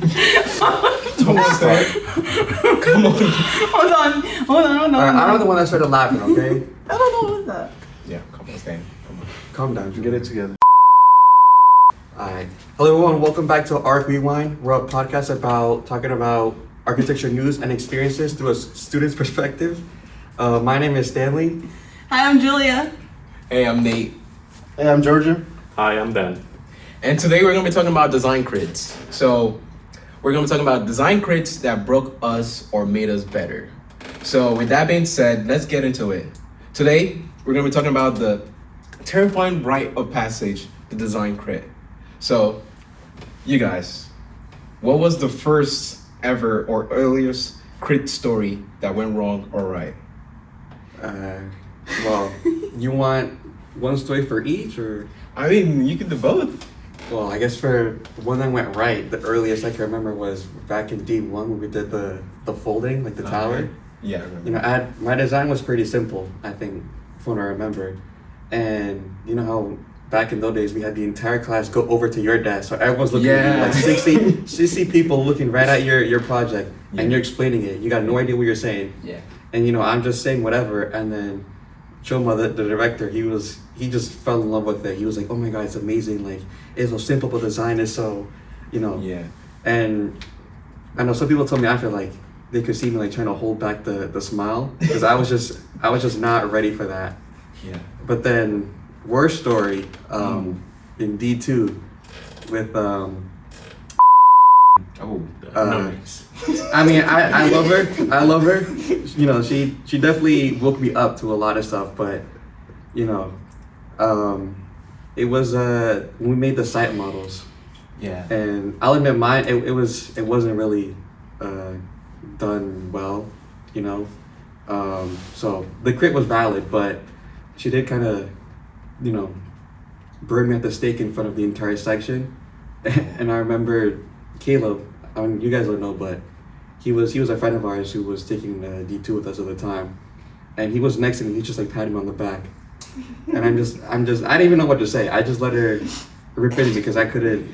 Don't start. Come on. Hold on. I'm the one that started laughing, okay? I don't know what was that. Yeah, come on, Stan. Come on. Calm down, Get it together. Alright. Hello everyone, welcome back to Art Rewind. We're a podcast talking about architecture news and experiences through a student's perspective. My name is Stanley. Hi, I'm Julia. Hey, I'm Nate. Hey, I'm Georgia. Hi, I'm Ben. And today we're going to be talking about design crits. So we're going to be talking about design crits that broke us or made us better. So with that being said, let's get into it. Today, we're going to be talking about the terrifying rite of passage, the design crit. So, you guys, what was the first ever or earliest crit story that went wrong or right? Well, you want one story for each, or? I mean, you can do both. Well, I guess for the one that went right, the earliest I can remember was back in D1 when we did the folding, like the tower. Yeah, I remember. You know, my design was pretty simple, I think, from what I remember. And you know how back in those days we had the entire class go over to your desk, so everyone's looking at you, like 60 people looking right at your project, and you're explaining it. You got no idea what you're saying. Yeah. And you know, I'm just saying whatever, and then Choma, the director, he just fell in love with it. He was like, oh my god, it's amazing, like it's so simple, but the design is so, you know. Yeah. And I know some people told me after, like, they could see me like trying to hold back the smile, because I was just not ready for that. Yeah. But then worst story, in D2 with Nice. I mean, I love her. You know, she definitely woke me up to a lot of stuff, but you know, it was when we made the site models. Yeah. And I'll admit mine, it wasn't really done well, you know. So the crit was valid, but she did kind of, you know, burn me at the stake in front of the entire section. And I remember Caleb, I mean, you guys don't know, but he was a friend of ours who was taking D2 with us at the time, and he was next to me. He just like patted me on the back, and I didn't even know what to say. I just let her rip into me because I couldn't.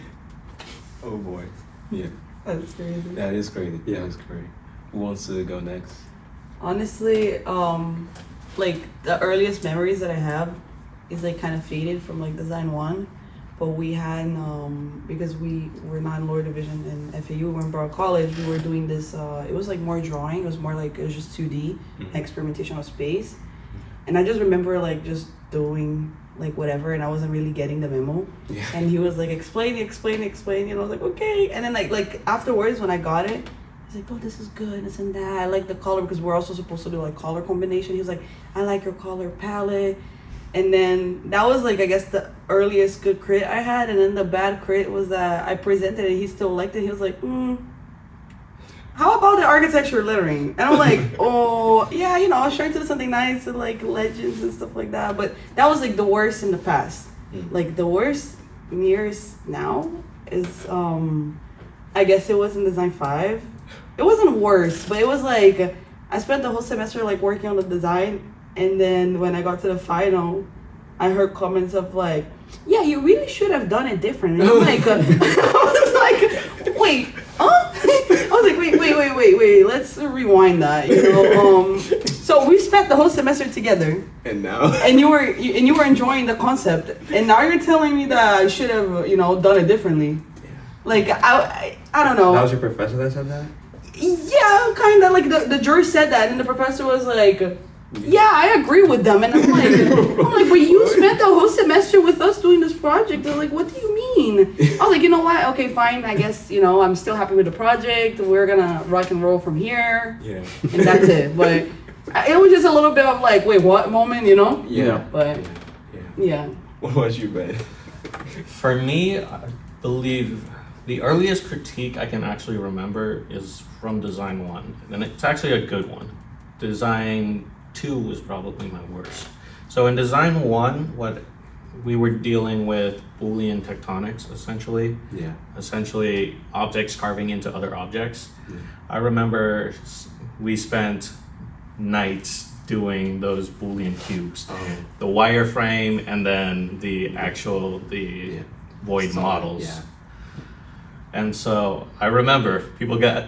Oh boy. Yeah. That's crazy. That is crazy. Yeah. That is crazy. Who wants to go next? Honestly, like the earliest memories that I have is like kind of faded from like design 1, but we had because we were not in lower division in FAU, we were in Broad College, we were doing this it was like more drawing, it was more like it was just 2D experimentation of space, and I just remember like just doing like whatever, and I wasn't really getting the memo. Yeah. And he was like explain, and I was like okay, and then like afterwards when I got it, he's like, oh, this is good, this and that. I like the color, because we're also supposed to do like color combination. He was like, I like your color palette. And then that was like, I guess, the earliest good crit I had. And then the bad crit was that I presented and he still liked it. He was like, how about the architecture lettering? And I'm like, oh, yeah, you know, I was trying to do something nice and like legends and stuff like that. But that was like the worst in the past. Like the worst years now is, I guess it was in design 5. It wasn't worse, but it was like, I spent the whole semester like working on the design. And then when I got to the final, I heard comments of like, yeah, you really should have done it different. And I'm like, I was like, wait, huh? I was like, wait, let's rewind that, you know. So we spent the whole semester together. And now? And you were enjoying the concept. And now you're telling me that I should have, you know, done it differently. Yeah. Like, I don't know. That was your professor that said that? Yeah, kind of. Like the jury said that, and the professor was like, yeah, I agree with them. And I'm like, but you spent the whole semester with us doing this project. They're like, what do you mean? I was like, you know what? Okay, fine. I guess, you know, I'm still happy with the project. We're gonna rock and roll from here. Yeah. And that's it. But it was just a little bit of like, wait, what moment, you know? Yeah. But yeah. What about you, Ben? For me, I believe the earliest critique I can actually remember is from Design 1, and it's actually a good one. Design 2 was probably my worst. So in Design 1, what we were dealing with Boolean tectonics, essentially. Yeah. Essentially, objects carving into other objects. Yeah. I remember we spent nights doing those Boolean cubes. The wireframe and then the actual, void models. Yeah. And so I remember people got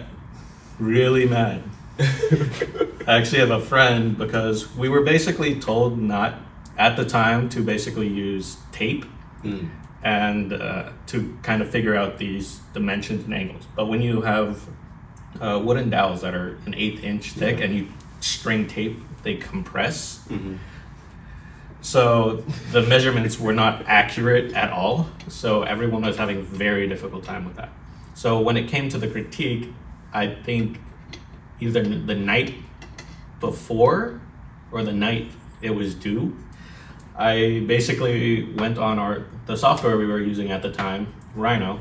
really mad. I actually have a friend because we were basically told not at the time to basically use tape and to kind of figure out these dimensions and angles. But when you have wooden dowels that are an 1/8 inch thick and you string tape, they compress. So the measurements were not accurate at all. So everyone was having a very difficult time with that. So when it came to the critique, I think either the night before or the night it was due, I basically went on the software we were using at the time, Rhino,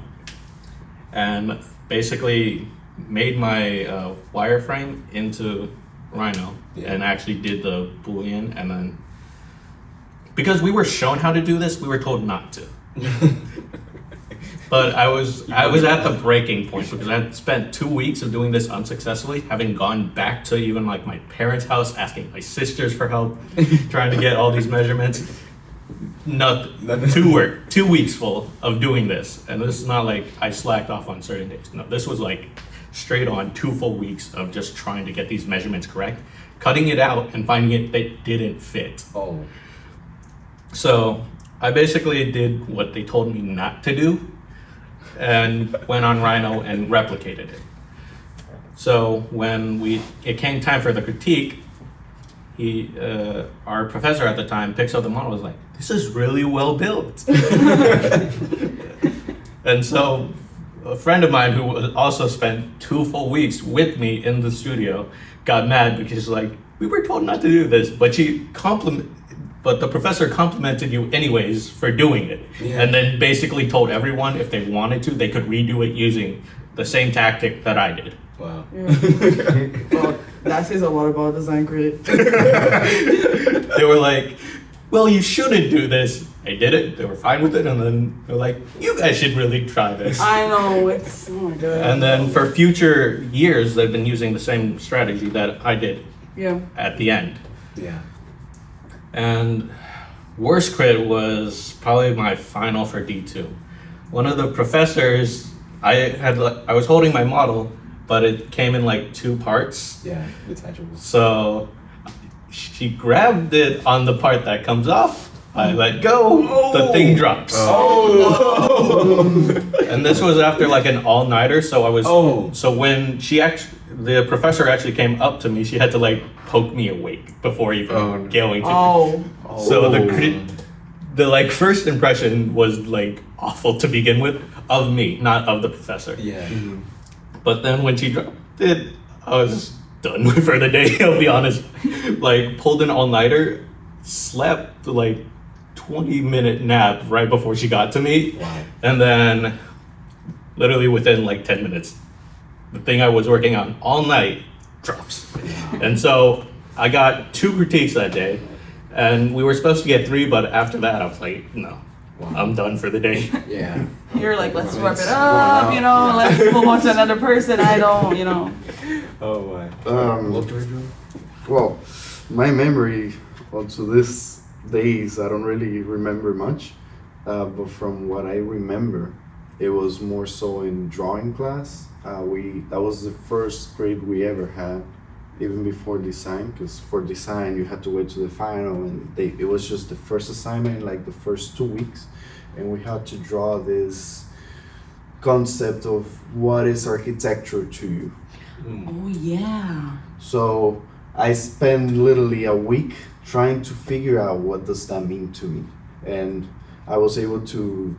and basically made my wireframe into Rhino and actually did the Boolean, and then because we were shown how to do this, we were told not to. But I was at the breaking point because I had spent 2 weeks of doing this unsuccessfully, having gone back to even like my parents' house, asking my sisters for help, trying to get all these measurements. Nothing. 2 weeks full of doing this, and this is not like I slacked off on certain days. No, this was like straight on 2 full weeks of just trying to get these measurements correct, cutting it out and finding it that didn't fit. Oh. So I basically did what they told me not to do and went on Rhino and replicated it. So when it came time for the critique, our professor at the time picks up the model and was like, "This is really well built." And so a friend of mine who also spent 2 full weeks with me in the studio got mad because like, we were told not to do this, but the professor complimented you anyways for doing it. Yeah. And then basically told everyone if they wanted to, they could redo it using the same tactic that I did. Wow. Yeah. Well, that says a lot about design grid. They were like, well, you shouldn't do this. I did it, they were fine with it, and then they're like, you guys should really try this. I know, it's, oh my god. And then for future years, they've been using the same strategy that I did Yeah. at the end. Yeah. And worst crit was probably my final for D2. One of the professors, I was holding my model, but it came in like 2 parts. Yeah. Detachable. So she grabbed it on the part that comes off. I let go, the thing drops. And this was after like an all-nighter, so I was, so when the professor actually came up to me, she had to like poke me awake before even going to me. So the like first impression was like awful to begin with, of me, not of the professor. Yeah. But then when she dropped it, I was done for the day, I'll be honest. Like pulled an all-nighter, slept like 20-minute nap right before she got to me. Wow. And then literally within like 10 minutes, the thing I was working on all night drops. Wow. And so I got 2 critiques that day, and we were supposed to get 3, but after that I was like, no, I'm done for the day. Yeah. You're like, let's wrap it up, you know, let's move on to another person. I don't, you know. Oh my. Well, my memory also this days I don't really remember much, but from what I remember, it was more so in drawing class. That was the first grade we ever had, even before design, because for design you had to wait to the final, and it was just the first assignment, like the first 2 weeks, and we had to draw this concept of what is architecture to you. Oh yeah. So I spent literally a week trying to figure out what does that mean to me, and I was able to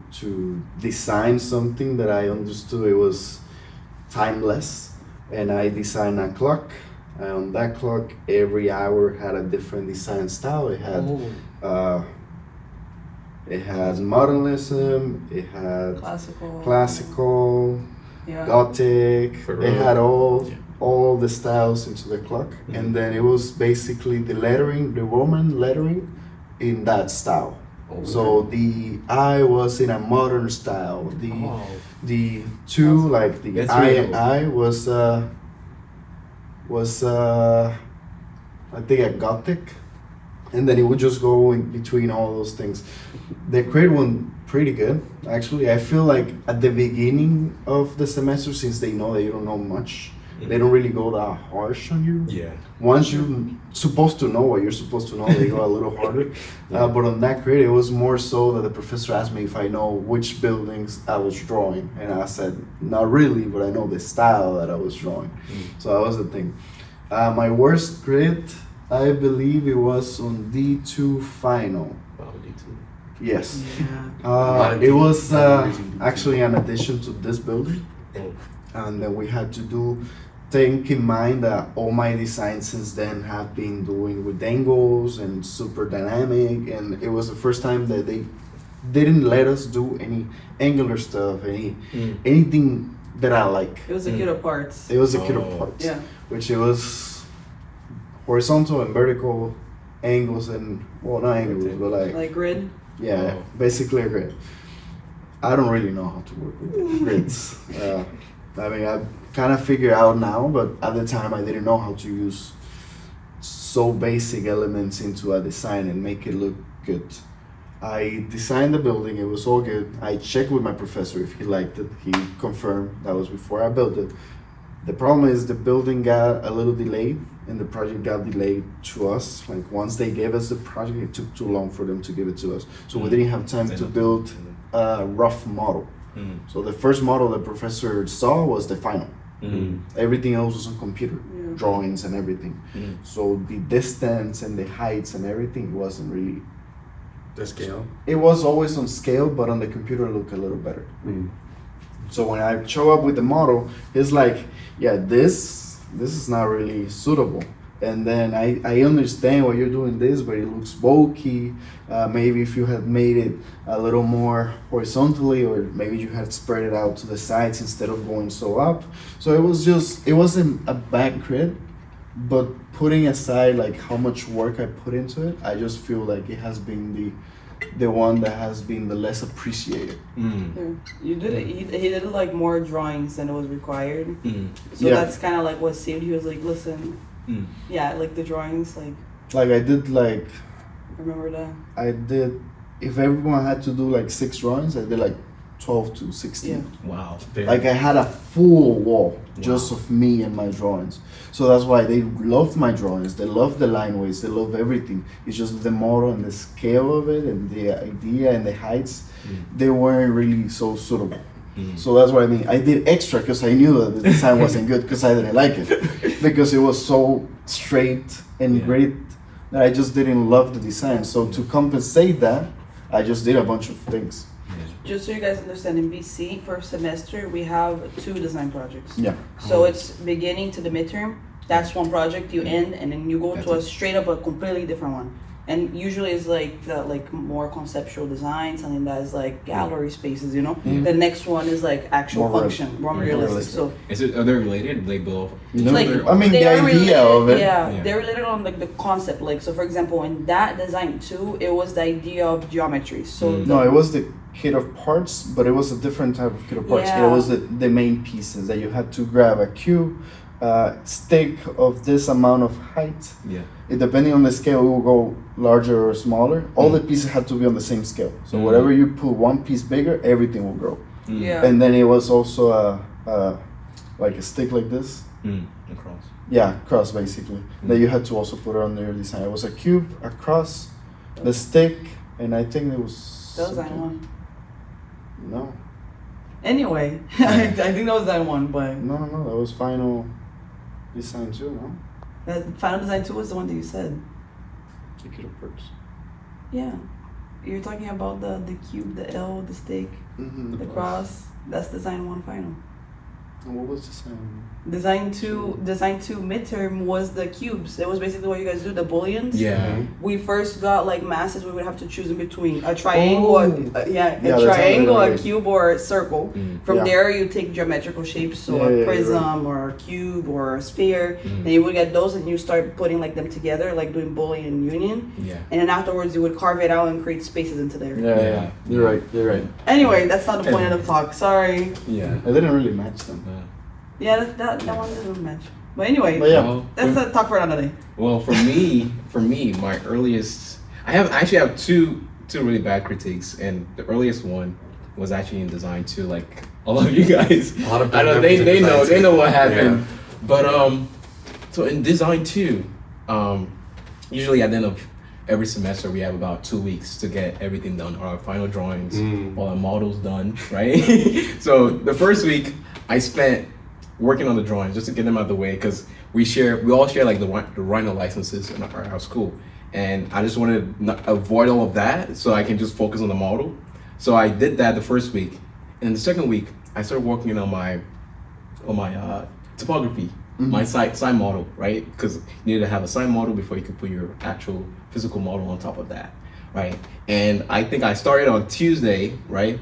design something that I understood it was timeless, and I designed a clock, and on that clock every hour had a different design style. It had modernism, it had classical, yeah. Gothic. Baroque. It had all the styles into the clock, and then it was basically the lettering, the Roman lettering, in that style. So the I was in a modern style. The two, like the That's I real. and I was I think a Gothic, and then it would just go in between all those things. The great one Pretty good, actually. I feel like at the beginning of the semester, since they know that you don't know much, they don't really go that harsh on you. Yeah. Once you're supposed to know what you're supposed to know, they go a little harder. But on that grade, it was more so that the professor asked me if I know which buildings I was drawing. And I said, not really, but I know the style that I was drawing. So that was the thing. My worst grade, I believe it was on D2 final. Wow, D2. Yes. Yeah. It was actually an addition to this building. And then we had to do, think in mind that all my designs since then have been doing with angles and super dynamic. And it was the first time that they didn't let us do any angular stuff, anything that I like. It was a kid of parts. It was a kit of parts. Yeah. Which it was horizontal and vertical angles and, well, not angles, but Like grid. yeah, basically a grid. I don't really know how to work with grids. I mean, I kind of figure out now, but at the time I didn't know how to use so basic elements into a design and make it look good. I designed the building, it was all good. I checked with my professor if he liked it. He confirmed. That was before I built it. The problem is the building got a little delayed and the project got delayed to us. Like once they gave us the project, it took too long for them to give it to us. So we didn't have time to build a rough model. So the first model the professor saw was the final. Everything else was on computer, drawings and everything. So the distance and the heights and everything wasn't really. The scale. It was always on scale, but on the computer it looked a little better. So when I show up with the model, it's like, yeah, this is not really suitable. And then I understand why you're doing this, but it looks bulky. Maybe if you had made it a little more horizontally, or maybe you had spread it out to the sides instead of going so up. So it wasn't a bad grid, but putting aside like how much work I put into it, I just feel like it has been the one that has been the less appreciated. Yeah. You did it. He did like more drawings than it was required. So Yeah. that's kind of like what saved. He was like, listen, yeah, like the drawings, like Like remember that. I did, if everyone had to do like 6 drawings, I did like 12 to 16. Yeah. Wow. Like I had a full wall just of me and my drawings. So that's why they love my drawings. They love the line weights. They love everything. It's just the model and the scale of it and the idea and the heights, they weren't really so suitable. So that's what I mean. I did extra because I knew that the design wasn't good because I didn't like it. Because it was so straight and great that I just didn't love the design. So to compensate that, I just did a bunch of things. Just so you guys understand, in BC per semester we have 2 design projects. Yeah. So it's beginning to the midterm. That's one project you end, and then you go to a straight up a completely different one. And usually it's like the more conceptual design, something that is like gallery spaces, you know. The next one is like actual More function, more realistic. So Are they related? They both. No, like I mean they the are idea related, of it. yeah, they're related on like the concept. Like so, for example, in that design too, it was the idea of geometry. So No, it was the kit of parts, but it was a different type of kit of parts. Yeah. It was the main pieces that you had to grab a cube, stick of this amount of height. Yeah. It, depending on the scale, it will go larger or smaller. All the pieces had to be on the same scale. So whatever you put one piece bigger, everything will grow. yeah, And then it was also like a stick like this. Across. Yeah, cross basically. That you had to also put on your design. It was a cube, a cross, the stick, and I think it was. that was that something- one. No, Anyway, I think that was that one, but no, that was final design too, no? that final design 2 was the one that you said. The kit of parts. Yeah, you're talking about the cube, the L, the stick, Mm-hmm. the cross. That's design 1 final. And what was design? Design two midterm was the cubes. It was basically what you guys do, the booleans. Yeah. We first got like masses we would have to choose in between a triangle, Oh. a Yeah, that's triangle, how a it is. cube, or a circle. From Yeah. there, you take geometrical shapes, so Yeah, a yeah, prism or a cube or a sphere. Then you would get those, and you start putting like them together, like doing Boolean union. Yeah. And then afterwards, you would carve it out and create spaces into there. Yeah. You're right. Anyway, that's not the point of the talk. Sorry. Yeah. I didn't really match them. Yeah, that one doesn't match. But anyway, But yeah. Well, that's a talk for another day. Well, for me, my earliest, I actually have two two really bad critiques, and the earliest one was actually in design too. Like a lot of you guys, A lot of I know members in they design know too. what happened. Yeah. But so in design too, usually at the end of every semester we have about 2 weeks to get everything done, our final drawings, all our models done, right? So the first week I spent working on the drawings just to get them out of the way, because we all share like the Rhino licenses in our school, and I just wanted to avoid all of that so I can just focus on the model. So I did that the first week, and the second week I started working on my topography, my sign model, right? Because you needed to have a sign model before you could put your actual physical model on top of that, right? And I think I started on Tuesday, right?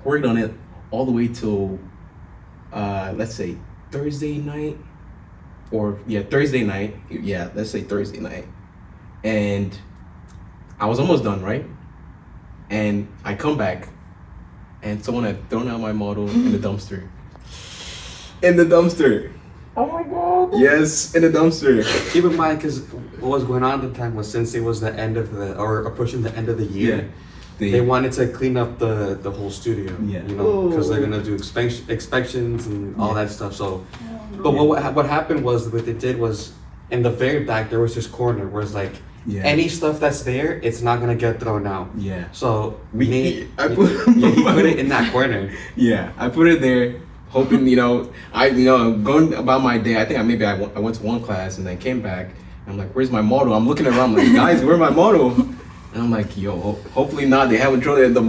Worked on it all the way till let's say Thursday night, Thursday night. Yeah, let's say Thursday night, and I was almost done, right? And I come back, and someone had thrown out my model in the dumpster. In the dumpster. Oh my god. Yes, in the dumpster. Keep in mind, because what was going on at the time was, since it was the end of or approaching the end of the year, they wanted to clean up the whole studio. Yeah. You know, because they're gonna do inspections and all that stuff. So, but what happened was, what they did was, in the very back there was this corner where it's like, any stuff that's there, it's not gonna get thrown out. Yeah. So I you put it in that corner. Yeah, I put it there, hoping going about my day. I think I went to one class and then came back. And I'm like, where's my model? I'm looking around, I'm like, guys, where's my model? And I'm like, yo, hopefully not. They haven't thrown it in the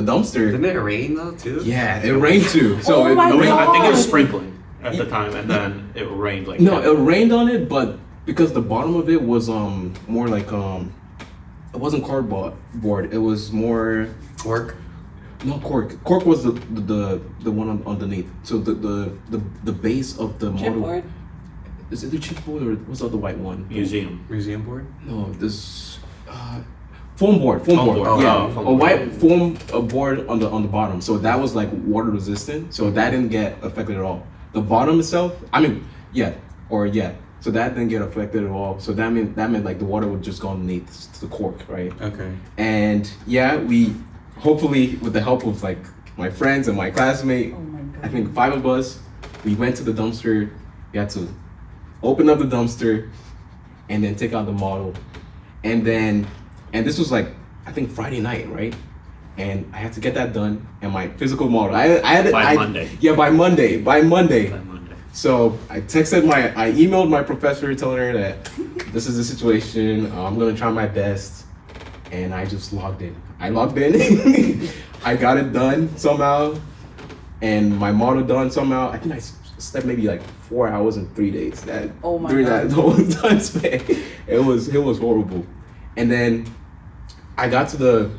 dumpster. Didn't it rain though too? Yeah, it rained too. So Oh my I think it was God. sprinkling at the time, and then it rained like No, heavily. it rained on it, but because the bottom of it was more like it wasn't cardboard. It was more Work. no cork. Cork was the one underneath. So the base of the model. Chipboard? Is it the chipboard or what's the other white one? Museum board. No, this foam board. Foam board. board. Yeah, Oh, foam a board. white foam board on the bottom. So that was like water resistant. So that didn't get affected at all. The bottom itself, So that didn't get affected at all. So that meant like the water would just go underneath the cork, right? Okay. And yeah, we hopefully with the help of like my friends and my classmate, Oh my god. I think 5 of us, we went to the dumpster. We had to open up the dumpster and then take out the model. And this was like, I think Friday night, right? And I had to get that done. And my physical model, By Monday. Yeah, by Monday. By Monday. So I emailed my professor telling her that this is the situation. I'm gonna try my best. And I just logged in. I I got it done somehow. And my model done somehow. I think I slept maybe like 4 hours in 3 days. Oh my during God. that whole time span. It was horrible. And then I got to the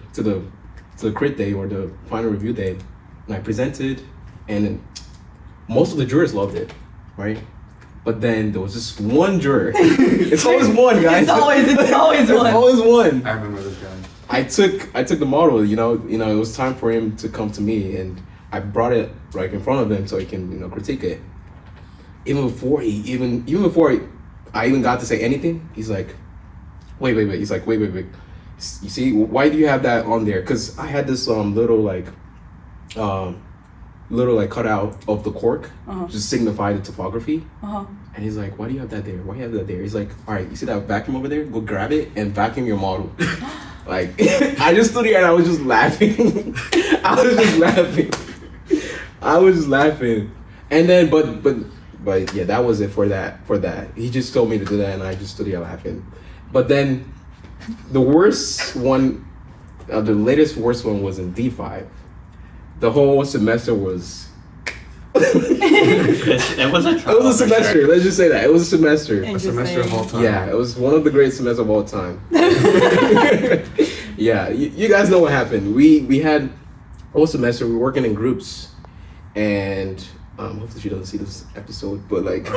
crit day or the final review day, and I presented, and most of the jurors loved it, right? But then there was this one juror. It's always one, guys. It's always It's one. always one. I remember this guy. I took the model. It was time for him to come to me, and I brought it right in front of him so he can critique it. Even before I even got to say anything, he's like, wait. He's like, wait. You see, why do you have that on there? Because I had this little cutout of the cork, just signify the topography. And he's like, why do you have that there? Why do you have that there? He's like, all right, you see that vacuum over there? Go grab it and vacuum your model. Like, I just stood here and I was just laughing. I was just laughing. And then, but yeah, that was it for that. He just told me to do that and I just stood here laughing. But then the worst one, the latest worst one was in D5. The whole semester was... It was a It was a semester. Sure. Let's just say that. It was a semester. A semester of all time. Yeah, it was one of the great semesters of all time. Yeah, you guys know what happened. We had whole semester. We were working in groups, and hopefully she doesn't see this episode. But like,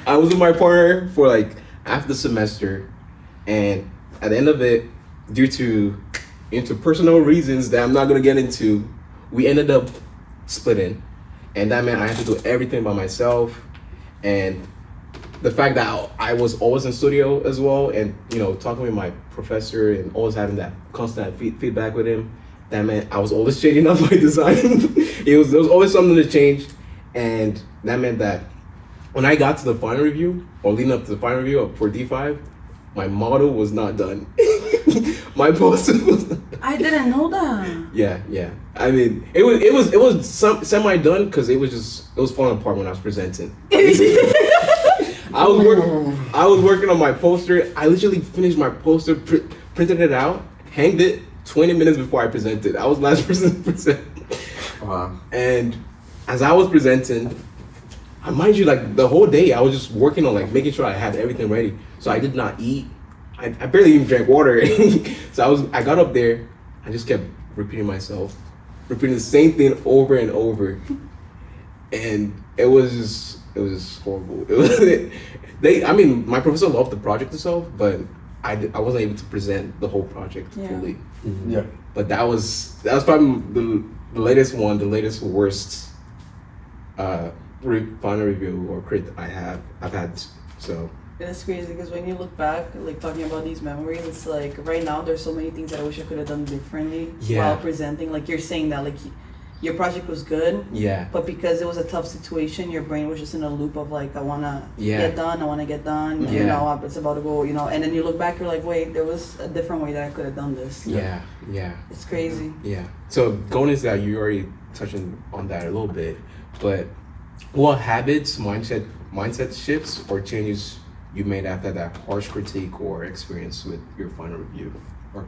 I was with my partner for like half the semester, and at the end of it, due to interpersonal reasons that I'm not gonna get into, we ended up splitting. And that meant I had to do everything by myself. And the fact that I was always in studio as well, and talking with my professor and always having that constant feedback with him, that meant I was always changing up my design. There was always something to change, and that meant that when I got to the final review or leading up to the final review for D5, my model was not done. My poster was not done. I didn't know that. Yeah. I mean, it was semi done because it was falling apart when I was presenting. I was working on my poster. I literally finished my poster, printed it out, hanged it 20 minutes before I presented. I was the last person to present. Wow. And as I was presenting, mind you, like the whole day I was just working on like making sure I had everything ready. So I did not eat. I barely even drank water. So I got up there, I just kept repeating myself, repeating the same thing over and over. And it was just horrible. My professor loved the project itself, but I wasn't able to present the whole project fully. Mm-hmm. Yeah. But that was probably the latest worst final review or crit I've had. So It's crazy because when you look back, like talking about these memories, it's like right now there's so many things that I wish I could have done differently while presenting. Like you're saying that like your project was good, but because it was a tough situation, your brain was just in a loop of like I wanna get done, it's about to go, and then you look back, you're like, wait, there was a different way that I could have done this. Yeah. It's crazy. Yeah. So going into that, you already touching on that a little bit, but what habits, mindset shifts or changes you made after that harsh critique or experience with your final review or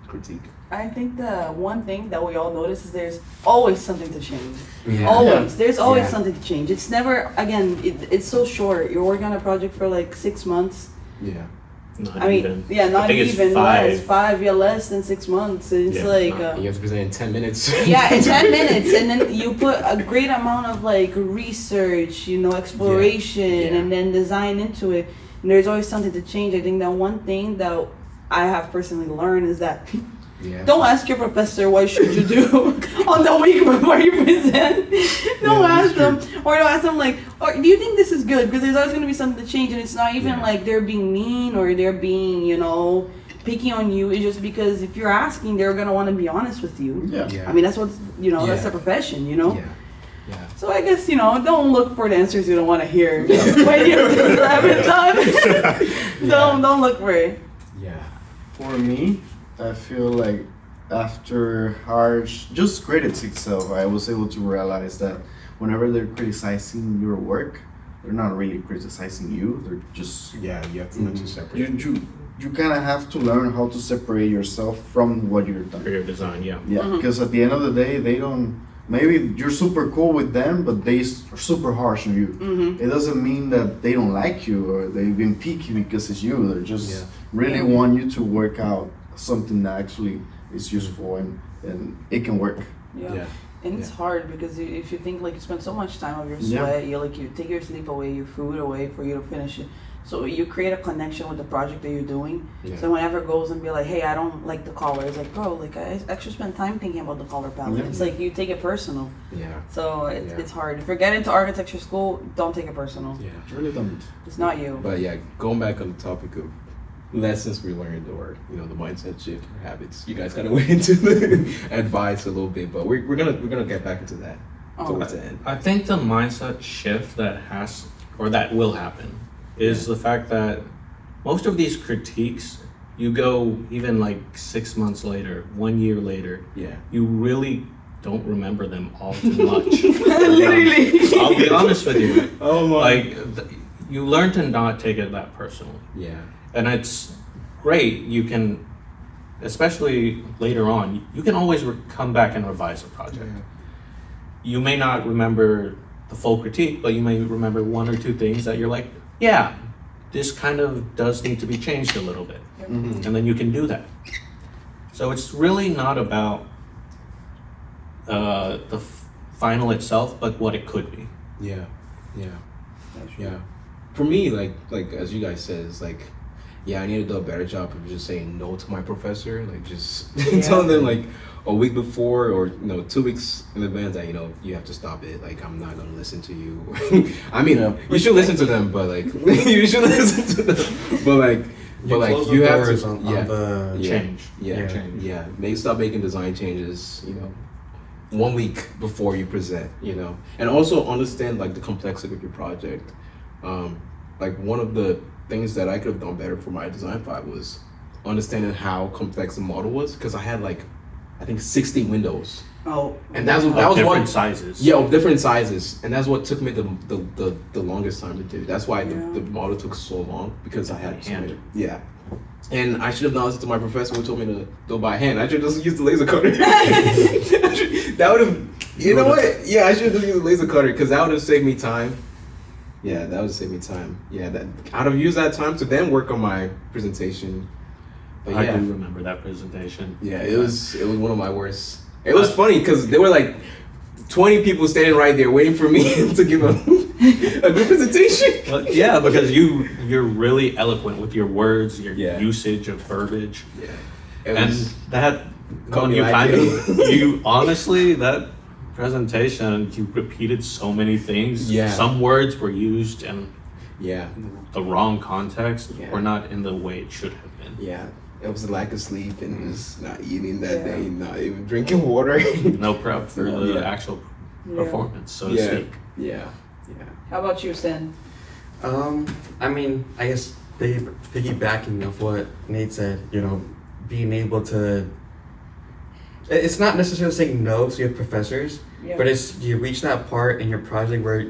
critique? I think the one thing that we all notice is there's always something to change. Yeah. Always. There's always Yeah. something to change. It's never, again, it's so short. You're working on a project for like 6 months. Yeah. Not I mean, even. yeah, not I think even it's less. 5, less than 6 months. It's Yeah, like, You have to present in 10 minutes. yeah, in 10 minutes, and then you put a great amount of like research, exploration, Yeah. and then design into it. And there's always something to change. I think that one thing that I have personally learned is that Yeah. don't ask your professor what should you do on the week before you present. Don't ask them, or don't ask them like, or do you think this is good? Because there's always going to be something to change, and it's not even like they're being mean or they're being, picking on you. It's just because if you're asking, they're going to want to be honest with you. Yeah. I mean, that's what's, that's the profession, Yeah. So I guess, don't look for the answers you don't want to hear when you're having time. Don't look for it. Yeah. For me, I feel like after harsh, just critics itself, I was able to realize that whenever they're criticizing your work, they're not really criticizing you. They're just Yeah, you have to learn to separate. you kind of have to learn how to separate yourself from what you're For doing. your design, yeah. Yeah, because at the end of the day, they don't. Maybe you're super cool with them, but they are super harsh on you. It doesn't mean that they don't like you or they've been picky because it's you. They're just really want you to work out something that actually is useful and it can work. Yeah. And it's hard because if you think like you spend so much time of your sweat, you take your sleep away, your food away for you to finish it. So you create a connection with the project that you're doing. Yeah. So whenever it goes and be like, hey, I don't like the color, it's like, bro, like I actually spent time thinking about the color palette. Yeah. It's like you take it personal. Yeah. So it's hard. If you're getting into architecture school, don't take it personal. Yeah. Really don't. It's not you. But yeah, going back on the topic of lessons we learned or the mindset shift or habits, you guys kind of went into the advice a little bit, but we're gonna get back into that towards the end. I think the mindset shift that will happen is the fact that most of these critiques, you go even like 6 months later, 1 year later, Yeah. you really don't remember them all too much. Literally. I'll be honest with you. Oh my. Like, you learn to not take it that personally. Yeah. And it's great. You can, especially later on, you can always come back and revise a project. You may not remember the full critique, but you may remember 1 or 2 things that you're like, yeah, this kind of does need to be changed a little bit. Mm-hmm. And then you can do that. So it's really not about the final itself, but what it could be. Yeah. For me, like as you guys said, it's like yeah, I need to do a better job of just saying no to my professor. Like just Yeah. telling them like a week before or 2 weeks in advance that you have to stop it. Like I'm not gonna listen to you. I mean, Yeah. you should listen to them, but like you should listen to them. But like, close the you have doors to on yeah. the Yeah. Change. Yeah, Change. yeah. Stop making design changes. 1 week before you present. And also understand like the complexity of your project. Like one of the things that I could have done better for my design 5 was understanding how complex the model was, because I had like I think 60 windows, Oh. and that was Different one. sizes. Yeah, of different sizes, and that's what took me the longest time to do. That's why Yeah. the model took so long, because I had so Hand. many. Yeah, and I should have not listened to my professor who told me to do it by hand. I should just use the laser cutter. That would have, you know what? Yeah, I should have used the laser cutter, because that would have saved me time. Yeah, that would have saved me time. Yeah, I'd have used that time to then work on my presentation. But I yeah, do remember that presentation. yeah, it was one of my worst. It was funny because there were like 20 people standing right there waiting for me to give a good presentation. Well, yeah, because you're really eloquent with your words, your Yeah. usage of verbiage, Yeah, it and was. that Caught me you like it. honestly that presentation you repeated so many things. Yeah. Some words were used in Yeah, the wrong context Yeah. or not in the way it should have been. yeah. It was the lack of sleep and just not eating that Yeah. day, not even drinking water. No prep for the Yeah. actual Yeah. performance, so to Yeah. speak. Yeah, yeah. How about you, Stan? I mean, I guess piggybacking of what Nate said, being able to. It's not necessarily saying no to your professors, Yeah. but it's you reach that part in your project where,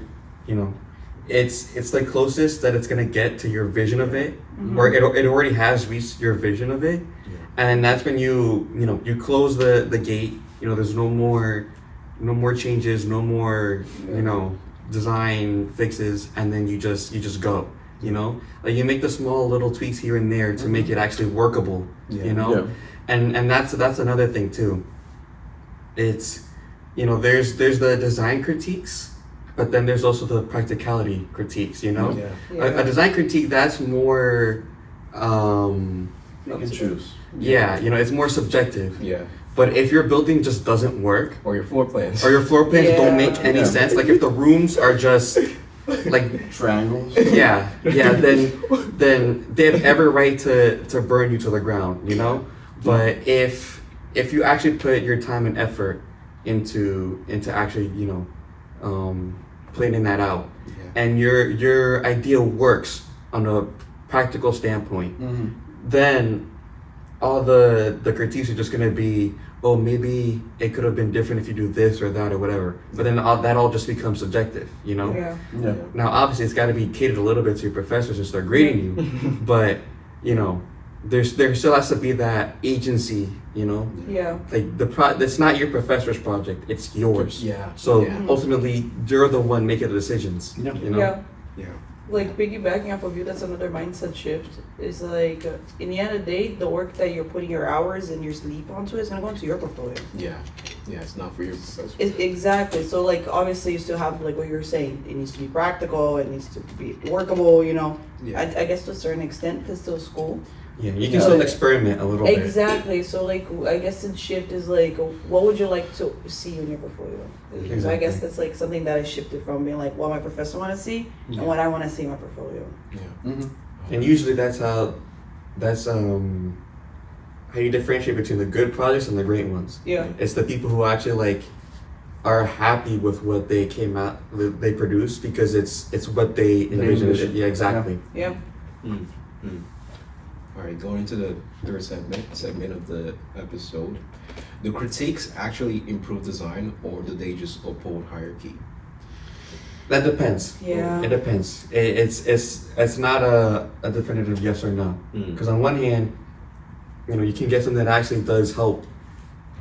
it's the closest that it's gonna get to your vision of it, Mhm. or it already has reached your vision of it, and that's when you close the gate. There's no more changes, no more design fixes, and then you just go. Like you make the small little tweaks here and there to make it actually workable. Yeah. And that's another thing too. It's there's the design critiques, but then there's also the practicality critiques. Yeah. A design critique that's more You can choose. it's more subjective. Yeah. But if your building just doesn't work, Or your floor plans. or your floor plans Yeah. don't make any Yeah. sense, like if the rooms are just like Triangles. then they have every right to burn you to the ground, But if you actually put your time and effort into actually planning that out, Yeah. and your idea works on a practical standpoint, Mm-hmm. then all the critiques are just gonna be, oh, maybe it could have been different if you do this or that or whatever. But then that all just becomes subjective, Yeah. Yeah. Now, obviously, it's got to be catered a little bit to your professors and start grading you, but there still has to be that agency, Yeah. like it's not your professor's project, it's yours. Yeah. So Yeah. ultimately, you're the one making the decisions. Yeah. Yeah. Yeah. Like piggybacking off of you, that's another mindset shift. Is like in the end of the day, the work that you're putting your hours and your sleep onto is gonna go into your portfolio. Yeah. Yeah. It's not for your professor. Exactly. So like obviously you still have like what you're saying. It needs to be practical. It needs to be workable. Yeah. I guess to a certain extent, because still school. Yeah, you can still experiment a little bit. Exactly. So like I guess the shift is like, what would you like to see in your portfolio? So I guess Exactly. that's like something that I shifted from being like what my professor want to see Yeah. and what I want to see in my portfolio. Yeah. Mm-hmm. And usually that's how you differentiate between the good projects and the great ones. Yeah. It's the people who actually are happy with what they they produce, because it's what they envisioned. envisioned. Yeah, exactly. Yeah. All right, going into the third segment of the episode. Do critiques actually improve design, or do they just uphold hierarchy? That depends. Yeah. It depends. It's not a definitive yes or no. Because on one hand, you can get something that actually does help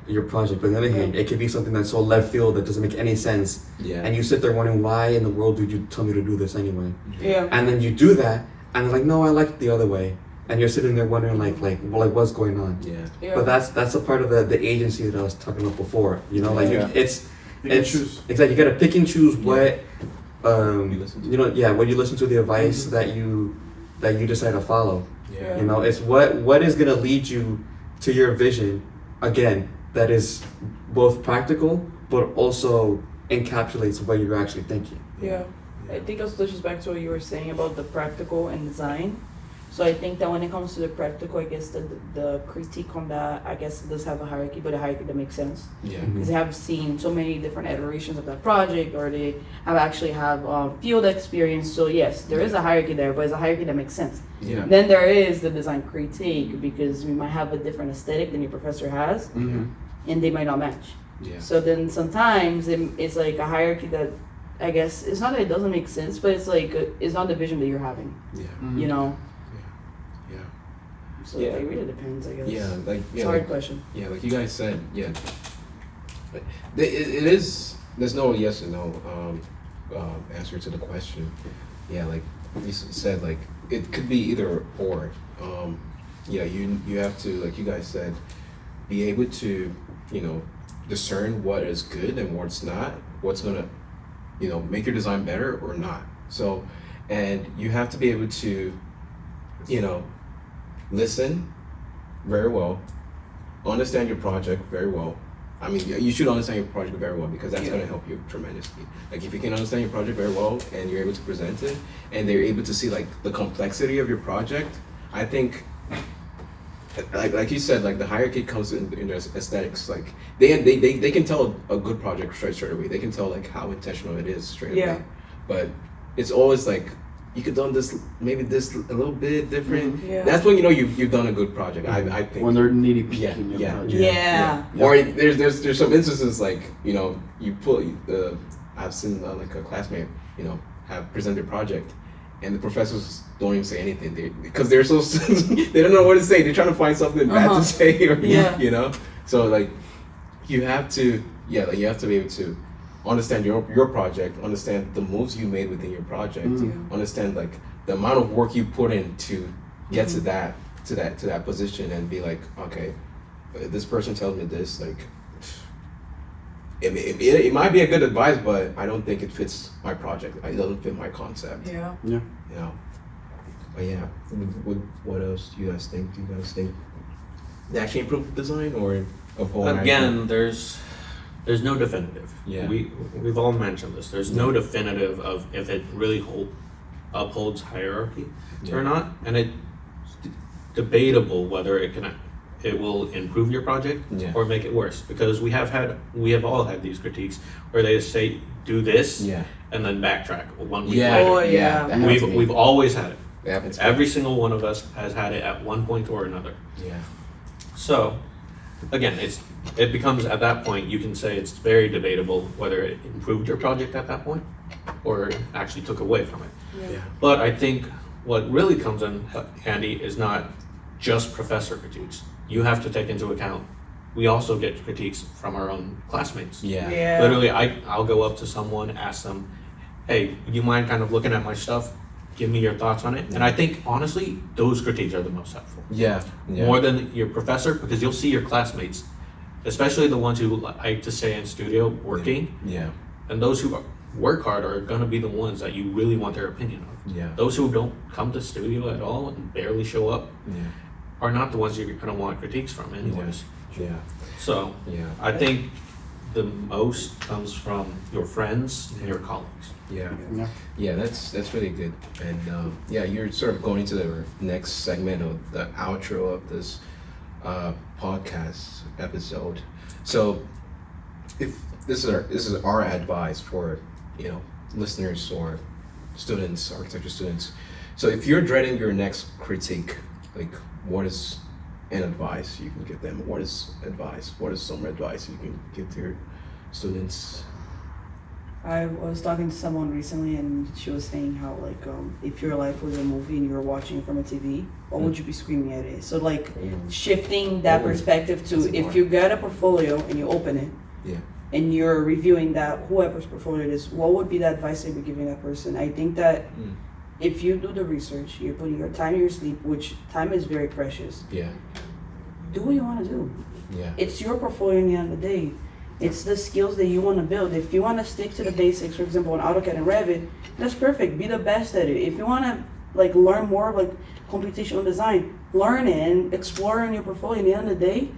your project, but on the other hand, it could be something that's so left field that doesn't make any sense, Yeah. and you sit there wondering, why in the world did you tell me to do this anyway? Yeah. And then you do that, and they're like, no, I like it the other way, and you're sitting there wondering what's going on? Yeah. Yeah. But that's a part of the agency that I was talking about before. Yeah. It's You can it's choose. exactly, you gotta pick and choose what You listen to. what you listen to, the advice that you decide to follow. Yeah. You know, it's what is gonna lead you to your vision, again, that is both practical but also encapsulates what you're actually thinking. Yeah. I think also touches back to what you were saying about the practical and design. So I think that when it comes to the practical, I guess the critique on that, I guess it does have a hierarchy, but a hierarchy that makes sense. Yeah. Mhm. Because they have seen so many different iterations of that project, or they have field experience. So yes, there is a hierarchy there, but it's a hierarchy that makes sense. Yeah. Then there is the design critique, because we might have a different aesthetic than your professor has, Mm-hmm. and they might not match. Yeah. So then sometimes it's like a hierarchy that, I guess, it's not that it doesn't make sense, but it's like it's not the vision that you're having, Yeah. Mhm. you know. Yeah. So Yeah. it really depends, I guess. Yeah. Like It's yeah. a hard Like, question. yeah. Like you guys said. Yeah. But it is. There's no yes or no answer to the question. Yeah. Like you said. Like it could be either or. Yeah. You have to, like you guys said, be able to, discern what is good and what's not. What's gonna, make your design better or not. So, and you have to be able to, listen very well, understand your project very well. I mean, you should understand your project very well, because that's going to help you tremendously. Like if you can understand your project very well and you're able to present it, and they're able to see like the complexity of your project, I think, like you said, like the hierarchy comes in their aesthetics. Like they can tell a good project straight away. They can tell like how intentional it is straight away. But it's always like, you could done this, maybe this a little bit different. Yeah. That's when you've done a good project. I think. When they're nitty picky Yeah, in your yeah, project. Yeah. Or there's some instances like, you put I've seen like a classmate have presented a project, and the professors don't even say anything, because they're so they don't know what to say. They're trying to find something bad to say, or So like you have to be able to understand your project, understand the moves you made within your project, understand like the amount of work you put in to get to that position, and be like, okay, if this person tells me this, like it might be a good advice, but I don't think it fits my project. It doesn't fit my concept. Yeah. But yeah, what else do you guys think? Do you guys think they actually improve the design, or Again, there's no definitive. Yeah. We've all mentioned this. There's no definitive of if it really upholds hierarchy or not, and it's debatable whether it will improve your project or make it worse, because we have all had these critiques where they say do this and then backtrack 1 week later. Oh yeah. That happens to me. We've always had it. That happens to me. Every single one of us has had it at one point or another. Yeah. So, again, it becomes, at that point, you can say it's very debatable whether it improved your project at that point or actually took away from it. Yeah. But I think what really comes in handy is not just professor critiques. You have to take into account, we also get critiques from our own classmates. Yeah. Yeah. Literally, I'll go up to someone, ask them, hey, would you mind kind of looking at my stuff? Give me your thoughts on it. And I think, honestly, those critiques are the most helpful. Yeah. More than your professor, because you'll see your classmates, especially the ones who like to stay in studio working, Yeah. and those who work hard are going to be the ones that you really want their opinion of. Yeah. Those who don't come to studio at all and barely show up Yeah. are not the ones you're going to want critiques from anyways. Yeah. So Yeah. I think the most comes from your friends and your colleagues. Yeah. Yeah. Yeah, that's really good. And you're sort of going into the next segment of the outro of this podcast episode. So, if this is our advice for listeners or students, architecture students. So, if you're dreading your next critique, like what is an advice you can give them? What is some advice you can give to your students? I was talking to someone recently, and she was saying how like if your life was a movie and you were watching it from a TV, what would you be screaming at it? So like shifting that perspective to, if you get a portfolio and you open it, and you're reviewing that whoever's portfolio it is, what would be the advice that you'd be giving that person? I think that if you do the research, you're putting your time and your sleep, which time is very precious. Yeah. Do what you want to do. Yeah. It's your portfolio in the end of the day. It's the skills that you want to build. If you want to stick to the basics, for example, in AutoCAD and Revit, that's perfect. Be the best at it. If you want to like learn more like computational design. Learn it and explore in your portfolio. At the end of the day,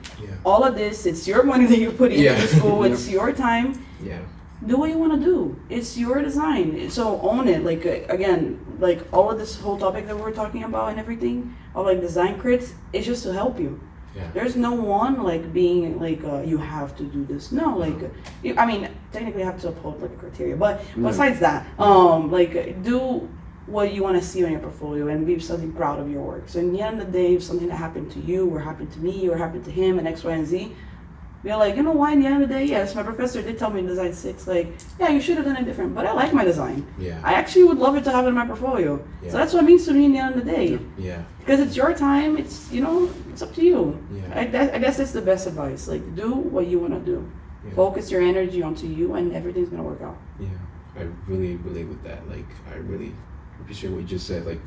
all of this, it's your money that you're putting into school. It's your time. Yeah. Do what you want to do. It's your design. So own it. Like again, like all of this whole topic that we're talking about and everything, all like design crits, it's just to help you. Yeah. There's no one like being like you have to do this. No, like I mean, technically you have to uphold like a criteria, but besides that, like do what you want to see on your portfolio and be something proud of your work. So in the end of the day, if something that happened to you or happened to me or happened to him and X, Y, and Z, you're like, you know why, in the end of the day, yes, my professor did tell me in design 6, like, yeah, you should have done it different, but I like my design. Yeah. I actually would love it to have it in my portfolio. Yeah. So that's what it means to me in the end of the day. Yeah. Because it's your time, it's, you know, it's up to you. Yeah. I guess that's the best advice. Like, do what you want to do. Yeah. Focus your energy onto you and everything's going to work out. Yeah. I really relate with that. Like, I really appreciate what you just said. Like,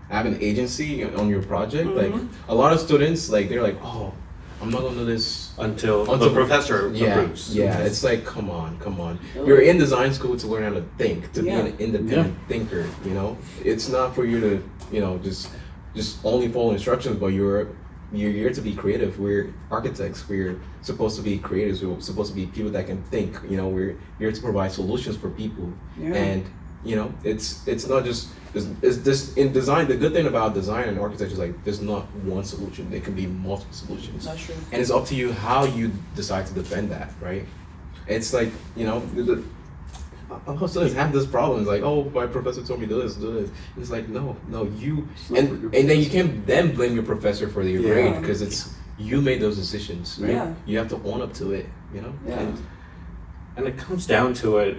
have an agency on your project. Like, a lot of students, like, they're like, oh, I'm not gonna do this until the professor approves. Yeah, it's like, come on. You're in design school to learn how to think, to be an independent thinker, you know? It's not for you to, you know, just only follow instructions, but you're here to be creative. We're architects. We're supposed to be creators. We're supposed to be people that can think, you know? We're here to provide solutions for people. Yeah. And, you know, it's not just, it's this in design. The good thing about design and architecture is like there's not one solution. There can be multiple solutions. That's true. And it's up to you how you decide to defend that, right? It's like, you know, all students have this problem. It's like, oh, my professor told me do this. And it's like, no, you, and then you can't then blame your professor for your grade because it's you made those decisions, right? Yeah. You have to own up to it, you know? Yeah. And it comes down to it.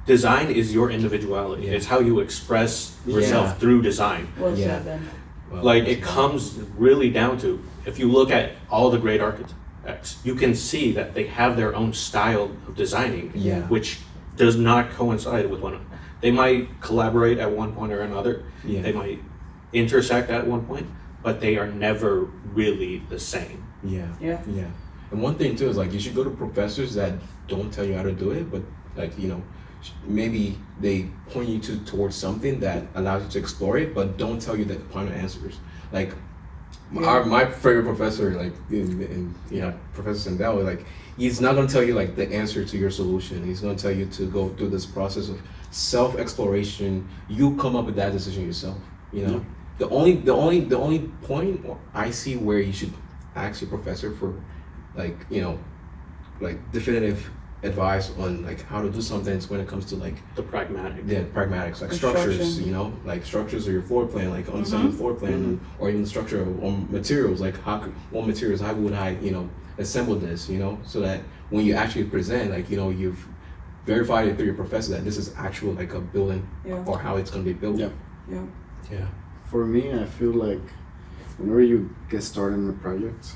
Design is your individuality. Yeah. It's how you express yourself through design. Well Yeah. said, Ben. Well, Like it comes really down to, if you look at all the great architects, you can see that they have their own style of designing, Yeah. which does not coincide with one another. They might collaborate at one point or another. Yeah. They might intersect at one point, but they are never really the same. Yeah. Yeah. Yeah. And one thing too is like you should go to professors that don't tell you how to do it, but like, you know, maybe they point you towards something that allows you to explore it, but don't tell you the final answers. Like my favorite professor, like in you know, Professor Sandel, like he's not gonna tell you like the answer to your solution. He's gonna tell you to go through this process of self-exploration. You come up with that decision yourself. You know, the only point I see where you should ask your professor for, like, you know, like definitive advice on like how to do something is when it comes to like The pragmatic. pragmatics, like Construction. structures, you know, like structures of your floor plan, like understanding the floor plan, or even the structure of materials, like what materials, how would I, you know, assemble this, you know, so that when you actually present, like, you know, you've verified it through your professor that this is actual like a building or how it's going to be built. Yeah. Yeah. For me, I feel like whenever you get started in a project,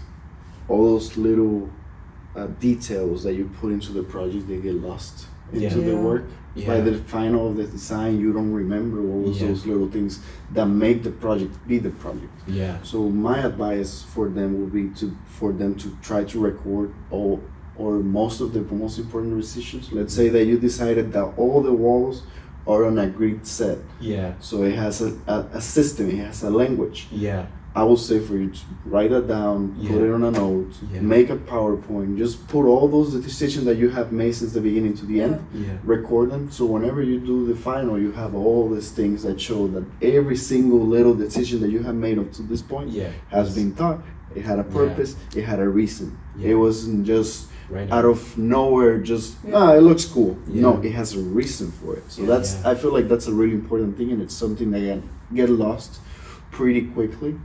all those little details that you put into the project, they get lost into the work. By the final of the design, you don't remember what was those little things that make the project be the project. Yeah. So my advice for them would be for them to try to record all or most of the most important decisions. Let's say that you decided that all the walls are on a grid set. Yeah. So it has a system, it has a language. Yeah. I would say for you to write that down, put it on a note, make a PowerPoint, just put all those decisions that you have made since the beginning to the end, record them. So whenever you do the final, you have all these things that show that every single little decision that you have made up to this point has been thought. It had a purpose, it had a reason. It wasn't just out of nowhere, just, it looks cool. No, it has a reason for it. So I feel like that's a really important thing, and it's something that can get lost pretty quickly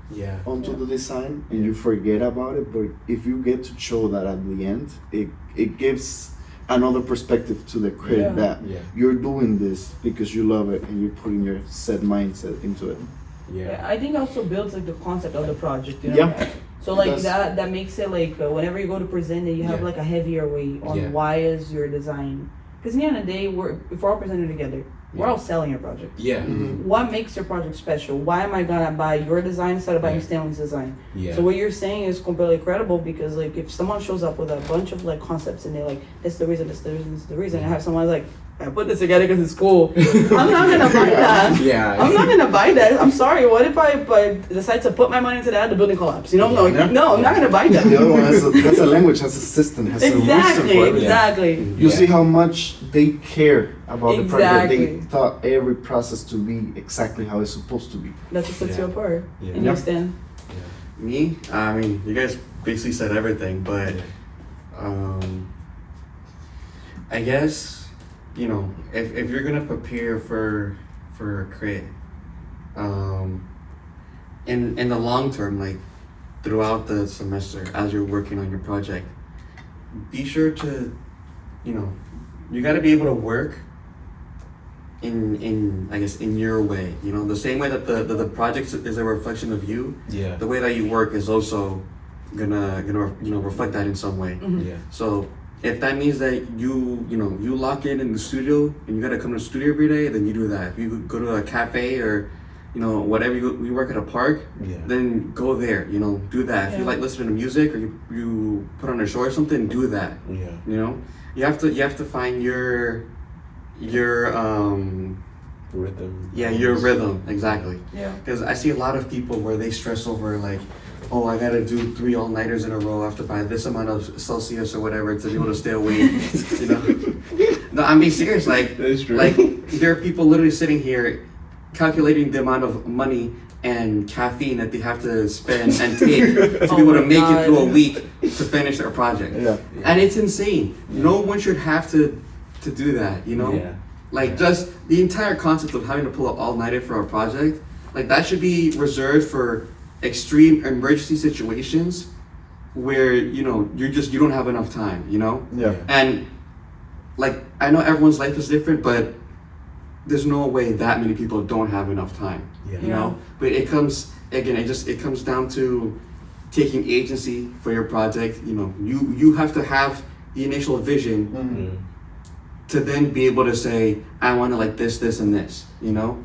onto the design, and you forget about it. But if you get to show that at the end, it gives another perspective to the crit that you're doing this because you love it and you're putting your set mindset into it. I think it also builds like the concept of the project, you know? So like that makes it like whenever you go to present it, you have like a heavier weight on why is your design, because at the end of the day, if we're all presenting together, we're all selling your project. What makes your project special? Why am I gonna buy your design instead of buying Stanley's design? So what you're saying is completely credible, because like if someone shows up with a bunch of like concepts and they're like, this is the reason, this is the reason, this is the reason, and have someone like, I put this together because it's cool. I'm not gonna buy that. Yeah. I'm not gonna buy that. I'm sorry. What if I decide to put my money into that? The building collapse. You know, no, I'm not gonna buy that. The other one has a language, has a system, has a reason for everything. Exactly. You see how much they care about the project. They Exactly. thought every process to be exactly how it's supposed to be. That's what sets you Yeah. apart. Yeah. And you stand. Me, I mean, you guys basically said everything, but I guess, you know, if you're gonna prepare for a crit, in the long term, like throughout the semester as you're working on your project, be sure to, you know, you got to be able to work in I guess in your way, you know, the same way that the project is a reflection of you. Yeah. The way that you work is also gonna you know reflect that in some way. Yeah. So if that means that you lock in the studio and you gotta come to the studio every day, then you do that. If you go to a cafe or whatever, you work at a park, Yeah. then go there. You know, do that. If you Yeah. like listening to music or you put on a show or something, do that. Yeah. You know, you have to find your Rhythm. yeah, your rhythm, exactly. Yeah. Because I see a lot of people where they stress over like, oh, I gotta do 3 all-nighters in a row. I have to buy this amount of Celsius or whatever to be able to stay awake. You know? No, I'm being serious. Like, That is true. like there are people literally sitting here calculating the amount of money and caffeine that they have to spend and take to Oh be able to my make God. it through a week to finish their project. Yeah. And it's insane. No one should have to do that. You know. Yeah. Like just the entire concept of having to pull up all nighter for a project, like that should be reserved for extreme emergency situations where you don't have enough time, you know? Yeah. And like I know everyone's life is different, but there's no way that many people don't have enough time. Yeah. You know? But it comes down to taking agency for your project. You know, you have to have the initial vision Mm. to then be able to say, I want to like this, and this, you know?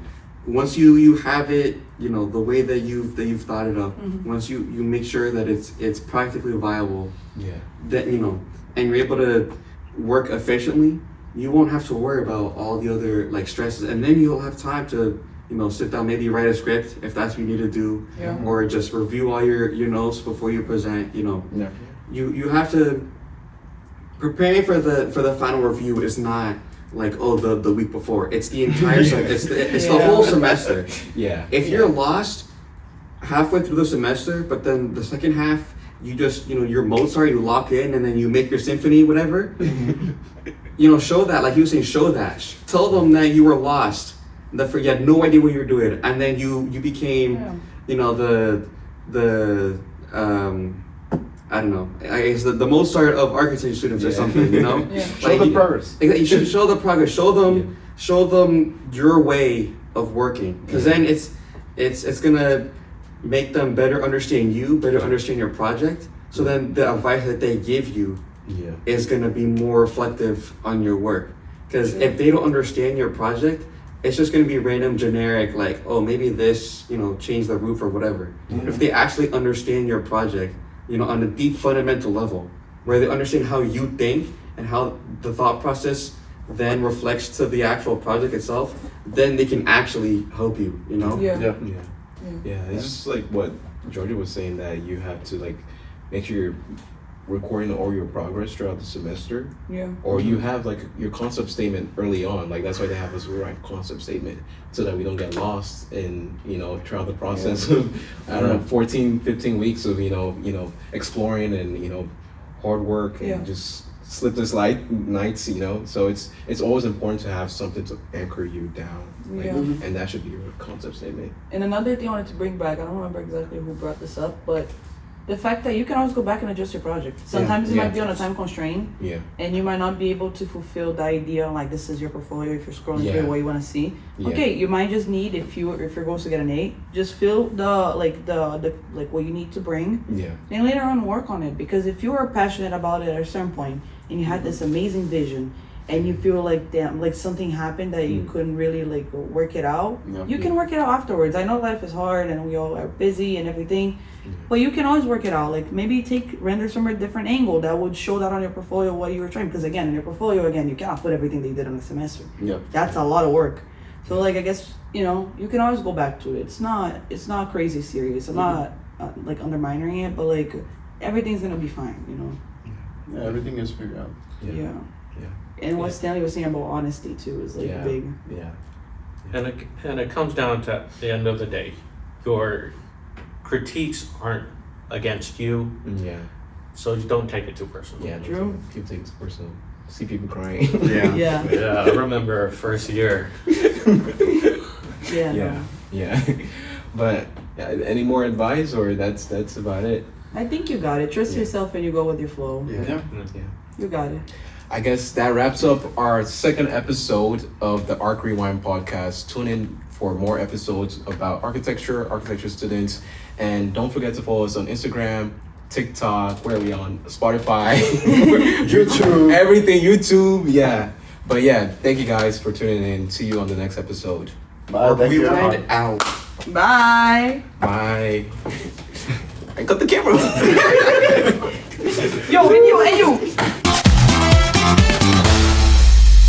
Once you have it, you know, the way that you've thought it up, once you make sure that it's practically viable, Yeah. that, you know, and you're able to work efficiently, you won't have to worry about all the other like stresses. And then you'll have time to, you know, sit down, maybe write a script if that's what you need to do, Yeah. or just review all your notes before you present, you know. Yeah. You have to preparing for the final review is not like the week before. It's the entire it's the Yeah. whole semester. Yeah. If you're lost halfway through the semester, but then the second half you just you're Mozart, you lock in and then you make your symphony, whatever. Show that, like you were saying, show that. Tell them that you were lost, that you had no idea what you were doing, and then you became the I don't know. I guess the Mozart of architecture students or something, you know? Yeah. Show the progress. You should show the progress. Show them your way of working, because then it's gonna make them better understand you, better understand your project. So then the advice that they give you Yeah. is gonna be more reflective on your work. Because if they don't understand your project, it's just gonna be random, generic, like, oh, maybe this, change the roof or whatever. If they actually understand your project, on a deep fundamental level, where they understand how you think and how the thought process then reflects to the actual project itself, then they can actually help you, Yeah. Yeah. Yeah. Yeah. It's just like what Georgia was saying, that you have to like make sure you're recording all your progress throughout the semester, Yeah. or you have like your concept statement early on. Like that's why they have us write concept statement, so that we don't get lost in throughout the process of I don't know 14, 15 weeks of exploring and hard work and Yeah. just sleepless nights. So it's always important to have something to anchor you down. Like, Yeah. and that should be your concept statement. And another thing I wanted to bring back, I don't remember exactly who brought this up, but the fact that you can always go back and adjust your project. Sometimes it Yeah. might be on a time constraint, Yeah. and you might not be able to fulfill the idea like this is your portfolio if you're scrolling Yeah. through what you want to see. Yeah. Okay, you might just need, if your goal is to get an 8, just fill the what you need to bring, Yeah. and later on work on it. Because if you are passionate about it at a certain point and you had this amazing vision and you feel like damn, like something happened that you couldn't really like work it out, you can work it out afterwards. I know life is hard and we all are busy and everything, but you can always work it out. Like maybe render from a different angle that would show that on your portfolio what you were trying. Because again, in your portfolio, you cannot put everything that you did on the semester. Yep. That's a lot of work. So like I guess you can always go back to it. It's not crazy serious. I'm not like undermining it, but like everything's gonna be fine. Yeah, everything is figured out. Yeah. And what Stanley was saying about honesty too is like big. Yeah. And it comes down to at the end of the day, your critiques aren't against you, Yeah. so you don't take it too personally. Yeah. True. People take it personal. See people crying. Yeah. Yeah. Yeah, I remember first year. Yeah. Yeah. Yeah. But any more advice, or that's about it? I think you got it. Trust yourself and you go with your flow. Yeah. You got it. I guess that wraps up our second episode of the Arc Rewind podcast. Tune in for more episodes about architecture students, and don't forget to follow us on Instagram, TikTok, where are we on? Spotify, YouTube. everything, YouTube, yeah. But yeah, thank you guys for tuning in. See you on the next episode. Bye. Thank you. Rewind out. Bye. Bye. I got the camera. Yo, and you.